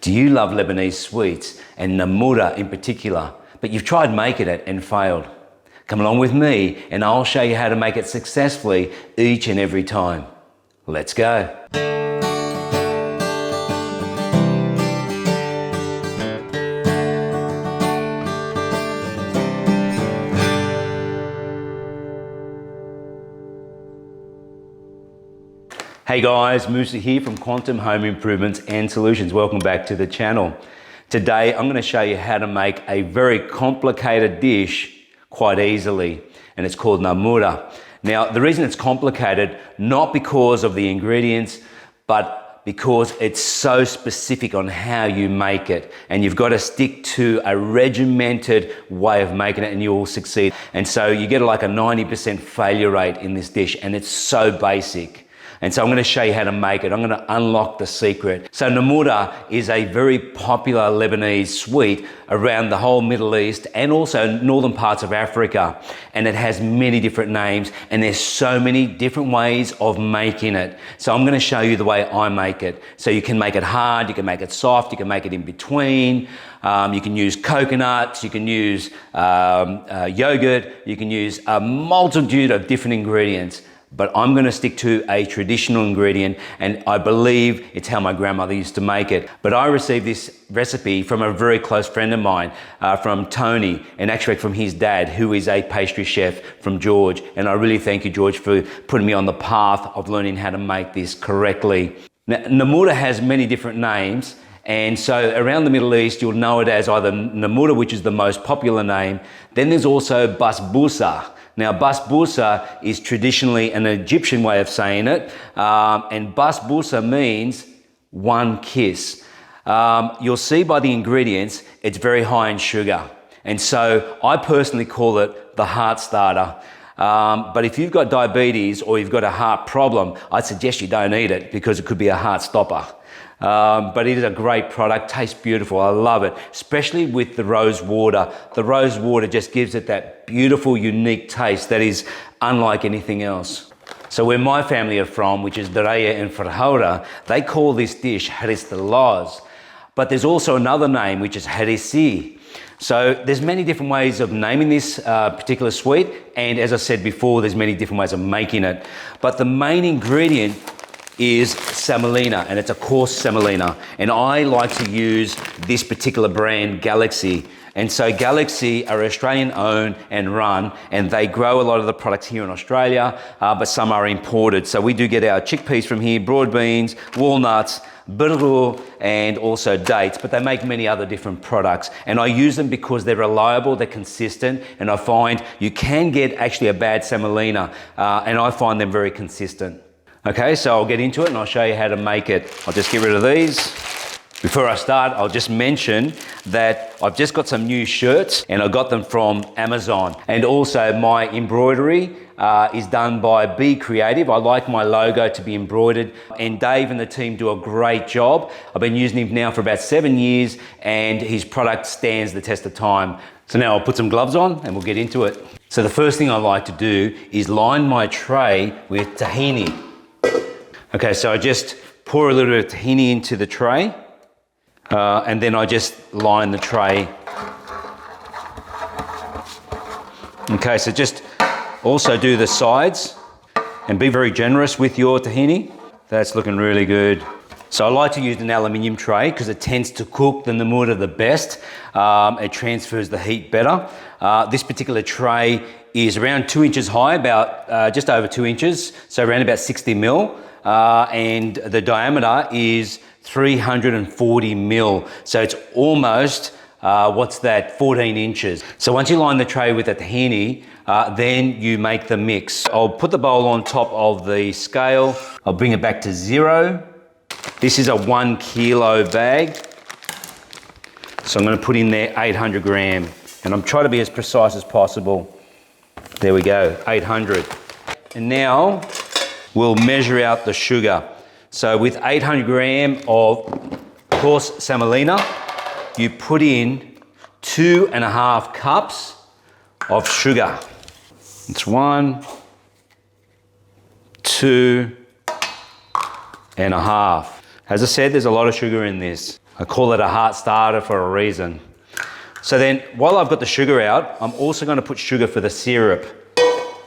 Do you love Lebanese sweets and Namoura in particular, but you've tried making it and failed? Come along with me and I'll show you how to make it successfully each and every time. Let's go. Hey guys, Musa here from Quantum Home Improvements and Solutions. Welcome back to the channel. Today I'm going to show you how to make a very complicated dish quite easily, and it's called Namoura. Now the reason it's complicated, not because of the ingredients, but because it's so specific on how you make it, and you've got to stick to a regimented way of making it and you will succeed. And so you get like a 90% failure rate in this dish, and it's so basic. And so I'm going to show you how to make it. I'm going to unlock the secret. So Namoura is a very popular Lebanese sweet around the whole Middle East and also northern parts of Africa. And it has many different names, and there's so many different ways of making it. So I'm going to show you the way I make it. So you can make it hard, you can make it soft, you can make it in between. You can use coconuts, you can use yogurt, you can use a multitude of different ingredients. But I'm going to stick to a traditional ingredient, and I believe it's how my grandmother used to make it. But I received this recipe from a very close friend of mine, from Tony, and actually from his dad, who is a pastry chef from George. And I really thank you, George, for putting me on the path of learning how to make this correctly. Now, Namoura has many different names. And so around the Middle East, you'll know it as either Namoura, which is the most popular name. Then there's also Basbousa. Now, Basbousa is traditionally an Egyptian way of saying it, and Basbousa means one kiss. You'll see by the ingredients, it's very high in sugar. And so I personally call it the heart starter. But if you've got diabetes or you've got a heart problem, I'd suggest you don't eat it because it could be a heart stopper. But it is a great product, tastes beautiful, I love it, especially with the Rosewater. The Rosewater just gives it that beautiful, unique taste that is unlike anything else. So where my family are from, which is Daraya and Farhaura, they call this dish haris dalaz. But there's also another name, which is harisi. So there's many different ways of naming this particular sweet, and as I said before, there's many different ways of making it. But the main ingredient is semolina, and it's a coarse semolina. And I like to use this particular brand, Galaxy. And so Galaxy are Australian owned and run, and they grow a lot of the products here in Australia, but some are imported. So we do get our chickpeas from here, broad beans, walnuts, birru, and also dates, but they make many other different products. And I use them because they're reliable, they're consistent, and I find you can get actually a bad semolina, and I find them very consistent. Okay, so I'll get into it and I'll show you how to make it. I'll just get rid of these. Before I start, I'll just mention that I've just got some new shirts, and I got them from Amazon. And also my embroidery is done by Bee Kreative. I like my logo to be embroidered, and Dave and the team do a great job. I've been using him now for about 7 years, and his product stands the test of time. So now I'll put some gloves on and we'll get into it. So the first thing I like to do is line my tray with tahini. Okay, so I just pour a little bit of tahini into the tray, and then I just line the tray. Okay, so just also do the sides and be very generous with your tahini. That's looking really good. So I like to use an aluminium tray because it tends to cook the Namoura the best. It transfers the heat better. This particular tray is around 2 inches high, about just over 2 inches, so around about 60 mil. And the diameter is 340 mil. So it's almost, 14 inches. So once you line the tray with the tahini, then you make the mix. I'll put the bowl on top of the scale. I'll bring it back to 0. This is a 1 kilo bag. So I'm going to put in there 800 gram. And I'm trying to be as precise as possible. There we go, 800. And now we'll measure out the sugar. So with 800 gram of coarse semolina, you put in 2.5 cups of sugar. It's 1, 2.5. As I said, there's a lot of sugar in this. I call it a heart starter for a reason. So then, while I've got the sugar out, I'm also going to put sugar for the syrup.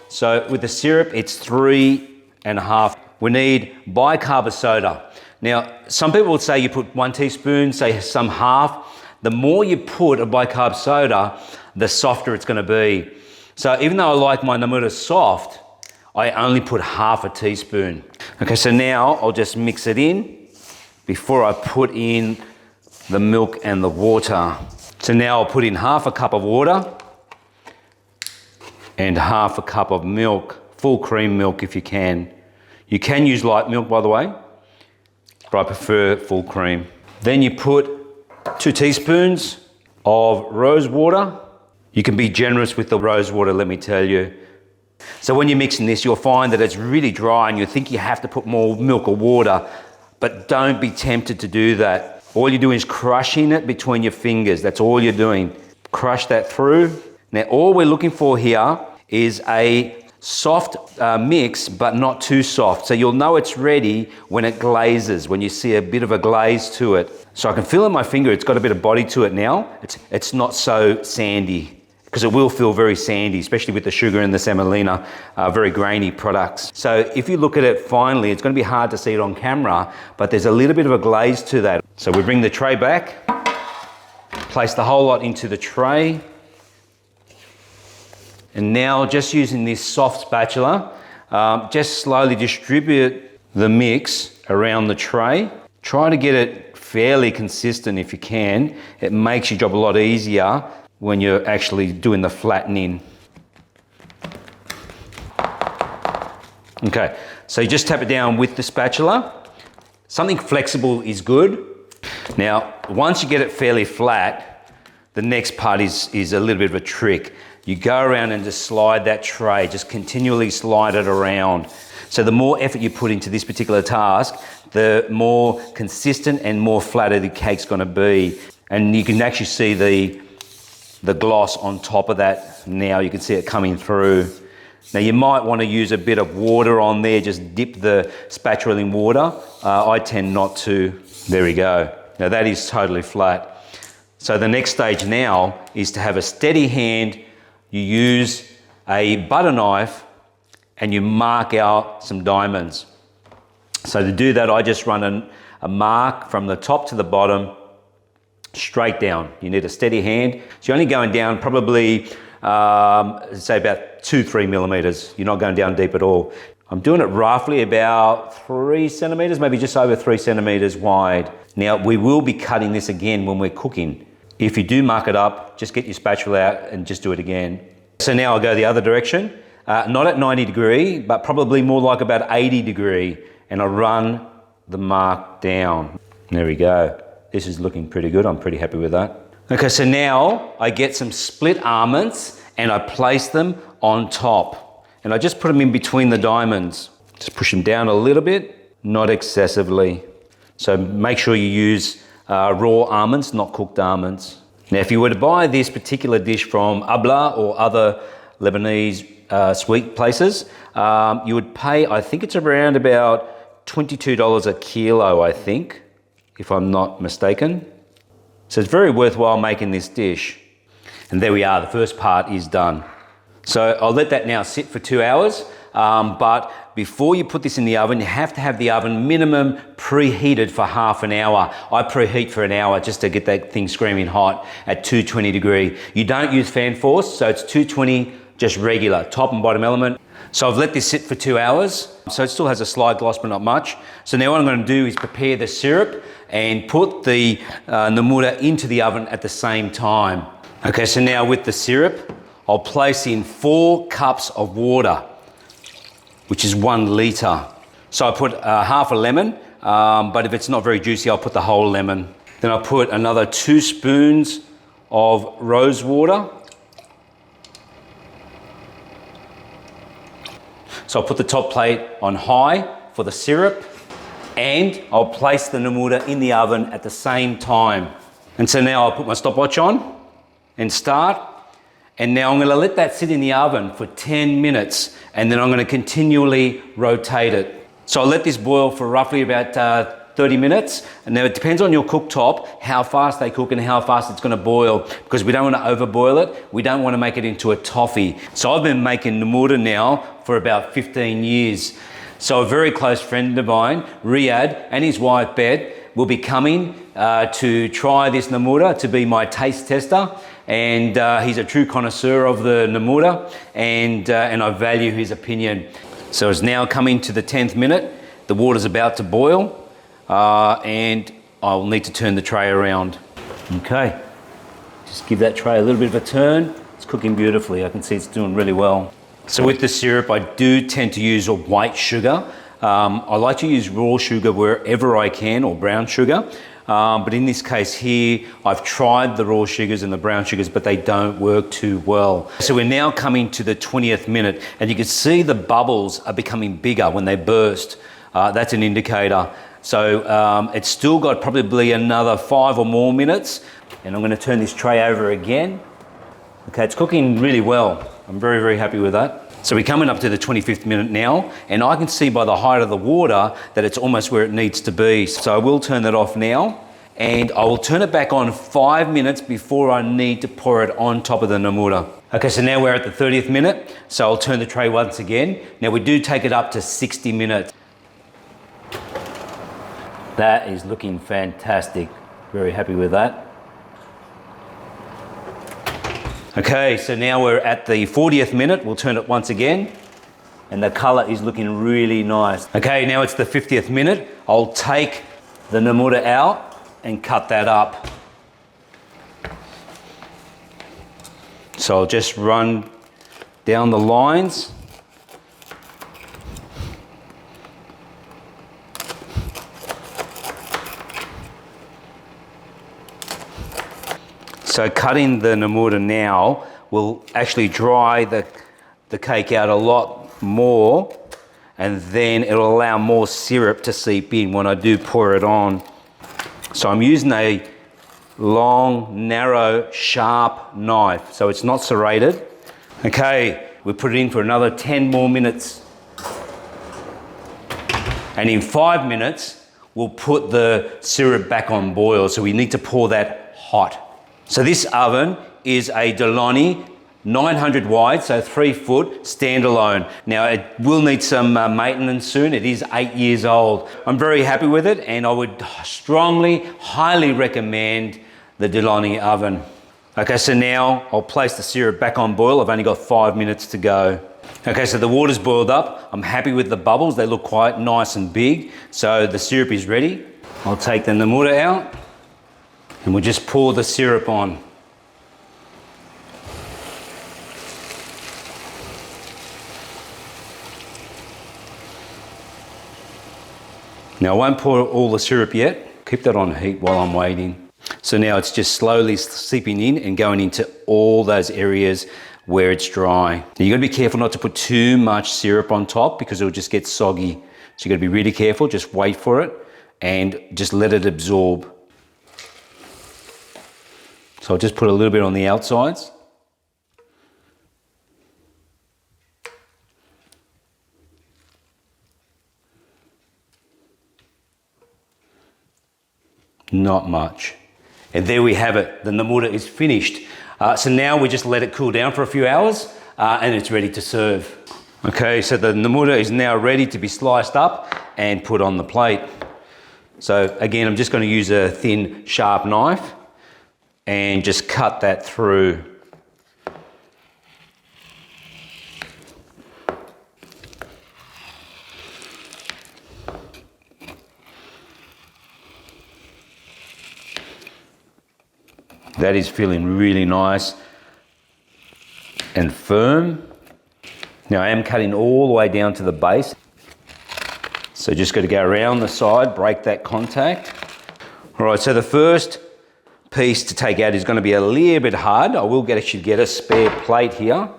So with the syrup, it's 3.5. We need bi-carb soda. Now, some people would say you put 1 teaspoon, say some half. The more you put of bi-carb soda, the softer it's going to be. So even though I like my Namoura soft, I only put half a teaspoon. Okay, so now I'll just mix it in before I put in the milk and the water. So now I'll put in half a cup of water and half a cup of milk, full cream milk if you can. You can use light milk, by the way, but I prefer full cream. Then you put 2 teaspoons of rosewater. You can be generous with the rosewater, let me tell you. So when you're mixing this, you'll find that it's really dry and you think you have to put more milk or water, but don't be tempted to do that. All you're doing is crushing it between your fingers. That's all you're doing. Crush that through. Now, all we're looking for here is a soft mix, but not too soft. So you'll know it's ready when it glazes, when you see a bit of a glaze to it. So I can feel in my finger, it's got a bit of body to it now. It's not so sandy, because it will feel very sandy, especially with the sugar and the semolina, very grainy products. So if you look at it finely, it's going to be hard to see it on camera, but there's a little bit of a glaze to that. So we bring the tray back, place the whole lot into the tray, and now just using this soft spatula, just slowly distribute the mix around the tray. Try to get it fairly consistent if you can. It makes your job a lot easier when you're actually doing the flattening. Okay, so you just tap it down with the spatula. Something flexible is good. Now, once you get it fairly flat, the next part is a little bit of a trick. You go around and just slide that tray, just continually slide it around. So the more effort you put into this particular task, the more consistent and more flatter the cake's gonna be. And you can actually see the gloss on top of that now. You can see it coming through. Now you might want to use a bit of water on there, just dip the spatula in water. I tend not to. There we go. Now that is totally flat. So the next stage now is to have a steady hand. You use a butter knife and you mark out some diamonds. So to do that, I just run a mark from the top to the bottom, straight down. You need a steady hand. So you're only going down probably, say about 2-3 millimeters. You're not going down deep at all. I'm doing it roughly about 3 centimeters, maybe just over 3 centimeters wide. Now we will be cutting this again when we're cooking. If you do mark it up, just get your spatula out and just do it again. So now I'll go the other direction, not at 90 degree, but probably more like about 80 degree. And I'll run the mark down. There we go. This is looking pretty good. I'm pretty happy with that. Okay, so now I get some split almonds and I place them on top. And I just put them in between the diamonds. Just push them down a little bit, not excessively. So make sure you use raw almonds, not cooked almonds. Now, if you were to buy this particular dish from Abla or other Lebanese sweet places, you would pay, I think it's around about $22 a kilo, I think, if I'm not mistaken. So it's very worthwhile making this dish. And there we are, the first part is done. So I'll let that now sit for 2 hours, but before you put this in the oven, you have to have the oven minimum preheated for half an hour. I preheat for an hour just to get that thing screaming hot at 220 degree. You don't use fan force, so it's 220, just regular, top and bottom element. So I've let this sit for 2 hours. So it still has a slight gloss, but not much. So now what I'm going to do is prepare the syrup and put the Namoura into the oven at the same time. Okay, so now with the syrup, I'll place in 4 cups of water, which is 1 litre. So I put half a lemon, but if it's not very juicy, I'll put the whole lemon. Then I'll put another 2 spoons of rosewater. So I'll put the top plate on high for the syrup, and I'll place the Namoura in the oven at the same time. And so now I'll put my stopwatch on and start. And now I'm going to let that sit in the oven for 10 minutes, and then I'm going to continually rotate it. So I'll let this boil for roughly about 30 minutes. And now it depends on your cooktop, how fast they cook and how fast it's gonna boil, because we don't wanna overboil it. We don't wanna make it into a toffee. So I've been making Namoura now for about 15 years. So a very close friend of mine, Riyadh, and his wife, Beth, will be coming to try this Namoura, to be my taste tester. And he's a true connoisseur of the Namoura, and I value his opinion. So it's now coming to the 10th minute. The water's about to boil, and I'll need to turn the tray around. Okay, just give that tray a little bit of a turn. It's cooking beautifully. I can see it's doing really well. So with the syrup, I do tend to use a white sugar. I like to use raw sugar wherever I can, or brown sugar. But in this case here, I've tried the raw sugars and the brown sugars, but they don't work too well. So we're now coming to the 20th minute, and you can see the bubbles are becoming bigger when they burst. That's an indicator. So it's still got probably another 5 or more minutes, and I'm going to turn this tray over again. Okay, it's cooking really well. I'm very, very happy with that. So we're coming up to the 25th minute now, and I can see by the height of the water that it's almost where it needs to be. So I will turn that off now, and I will turn it back on 5 minutes before I need to pour it on top of the Namoura. Okay, so now we're at the 30th minute, so I'll turn the tray once again. Now we do take it up to 60 minutes. That is looking fantastic. Very happy with that. Okay, so now we're at the 40th minute. We'll turn it once again, and the color is looking really nice. Okay, now it's the 50th minute. I'll take the Namoura out and cut that up. So I'll just run down the lines. So cutting the Namoura now will actually dry the cake out a lot more, and then it'll allow more syrup to seep in when I do pour it on. So I'm using a long, narrow, sharp knife, so it's not serrated. Okay, we put it in for another 10 more minutes. And in 5 minutes, we'll put the syrup back on boil, so we need to pour that hot. So this oven is a Deloni 900 wide, so 3 foot standalone. Now it will need some maintenance soon. It is 8 years old. I'm very happy with it, and I would strongly, highly recommend the Deloni oven. Okay, so now I'll place the syrup back on boil. I've only got 5 minutes to go. Okay, so the water's boiled up. I'm happy with the bubbles. They look quite nice and big. So the syrup is ready. I'll take the Namoura out, and we'll just pour the syrup on. Now I won't pour all the syrup yet. Keep that on heat while I'm waiting. So now it's just slowly seeping in and going into all those areas where it's dry. Now you gotta be careful not to put too much syrup on top, because it'll just get soggy. So you gotta be really careful, just wait for it and just let it absorb. So I'll just put a little bit on the outsides. Not much. And there we have it. The Namoura is finished. So now we just let it cool down for a few hours, and it's ready to serve. Okay, so the Namoura is now ready to be sliced up and put on the plate. So again, I'm just going to use a thin, sharp knife and just cut that through. That is feeling really nice and firm. Now I am cutting all the way down to the base. So just got to go around the side, break that contact. All right, so the first piece to take out is going to be a little bit hard. I will actually get a spare plate here.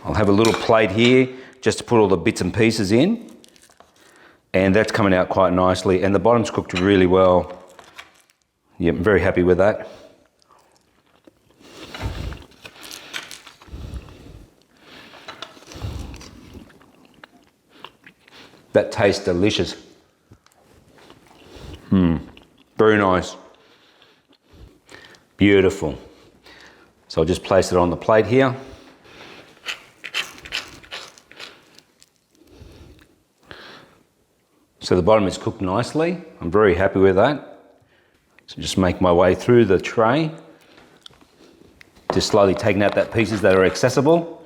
I'll have a little plate here just to put all the bits and pieces in. And that's coming out quite nicely. And the bottom's cooked really well. Yeah, I'm very happy with that. That tastes delicious. Very nice. Beautiful. So I'll just place it on the plate here. So the bottom is cooked nicely. I'm very happy with that. So just make my way through the tray. Just slowly taking out that pieces that are accessible.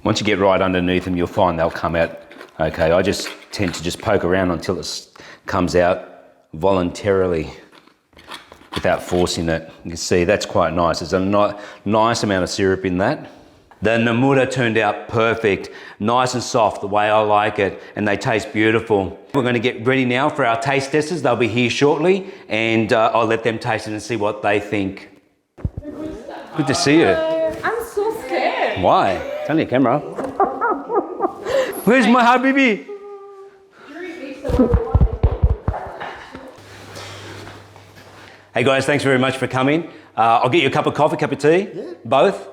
Once you get right underneath them, you'll find they'll come out okay. I just tend to just poke around until it comes out voluntarily without forcing it. You can see that's quite nice. There's a nice amount of syrup in that. The Namoura turned out perfect, nice and soft, the way I like it, and they taste beautiful. We're going to get ready now for our taste testers. They'll be here shortly, and I'll let them taste it and see what they think. Good to see you. I'm so scared. Why? It's only a camera. Where's my habibi? Hey guys, thanks very much for coming. I'll get you a cup of coffee, cup of tea, both.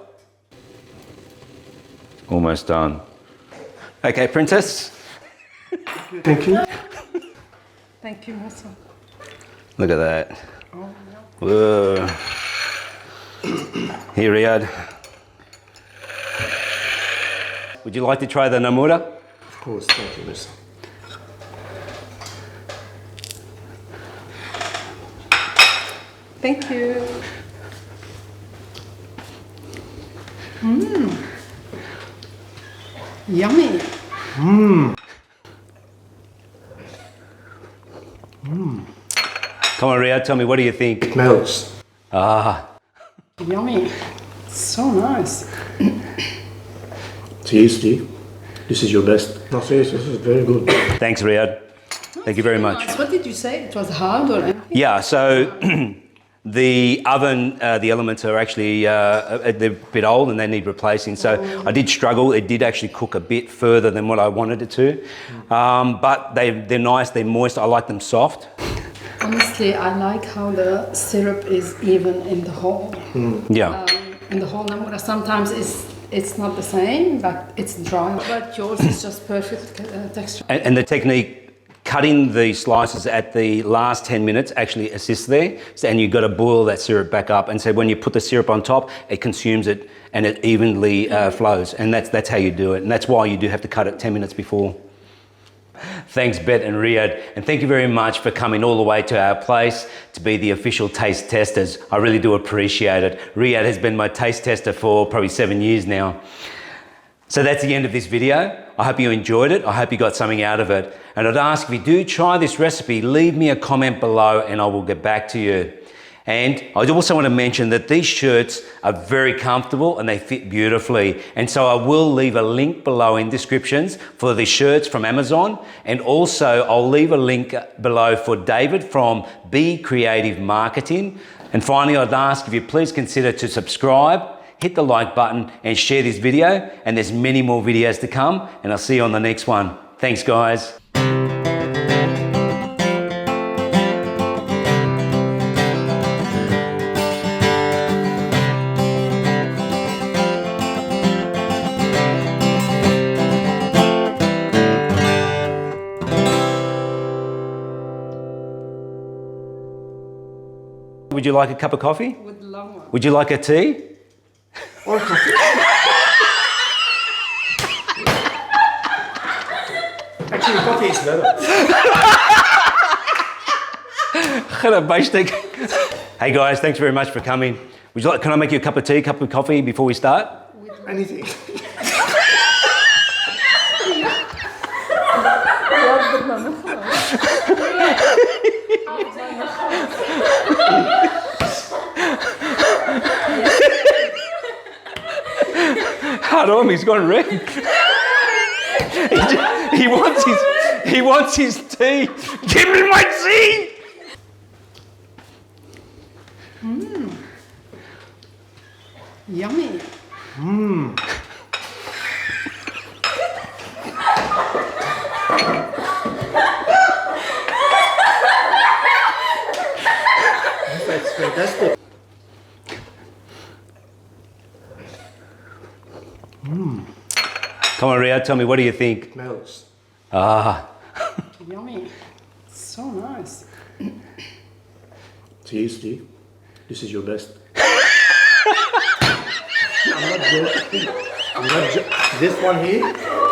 Almost done. Okay, Princess. Thank you. Thank you, Musa. Look at that. Oh, Whoa. Here, Riyadh. Would you like to try the Namoura? Of course, thank you, Musa. Thank you. Yummy. Come on, Riyadh, tell me, what do you think? It melts. Yummy. So nice. Tasty. This is your best. No, seriously, this is very good. Thanks, Riyadh. Thank you very much. Nice. What did you say? It was hard or anything? Yeah, so the oven, the elements are actually they're a bit old and they need replacing. So I did struggle. It did actually cook a bit further than what I wanted it to. But they're nice, they're moist. I like them soft. Honestly, I like how the syrup is even in the whole. Yeah. In the whole Namoura. Sometimes it's not the same, but it's dry. But yours is just perfect texture. And the technique, cutting the slices at the last 10 minutes actually assists there. And you've got to boil that syrup back up. And so when you put the syrup on top, it consumes it and it evenly flows. And that's how you do it. And that's why you do have to cut it 10 minutes before. Thanks, Bet and Riyadh, and thank you very much for coming all the way to our place to be the official taste testers. I really do appreciate it. Riyadh has been my taste tester for probably 7 years now. So that's the end of this video. I hope you enjoyed it. I hope you got something out of it. And I'd ask, if you do try this recipe, leave me a comment below and I will get back to you. And I also want to mention that these shirts are very comfortable and they fit beautifully. And so I will leave a link below in descriptions for the shirts from Amazon. And also I'll leave a link below for David from Bee Kreative Marketing. And finally, I'd ask if you please consider to subscribe, hit the like button and share this video. And there's many more videos to come. And I'll see you on the next one. Thanks, guys. Would you like a cup of coffee? With the long one. Would you like a tea? Or coffee. Actually, coffee is better. Hey guys, thanks very much for coming. Would you like, can I make you a cup of tea, cup of coffee before we start? Anything. Haram, he's gone red. he wants his tea. Give me my tea. Yummy. That's fantastic. Come on, Ria, tell me, what do you think? Melts. Ah, Yummy. So nice. Tasty. This is your best. I'm not joking. This one here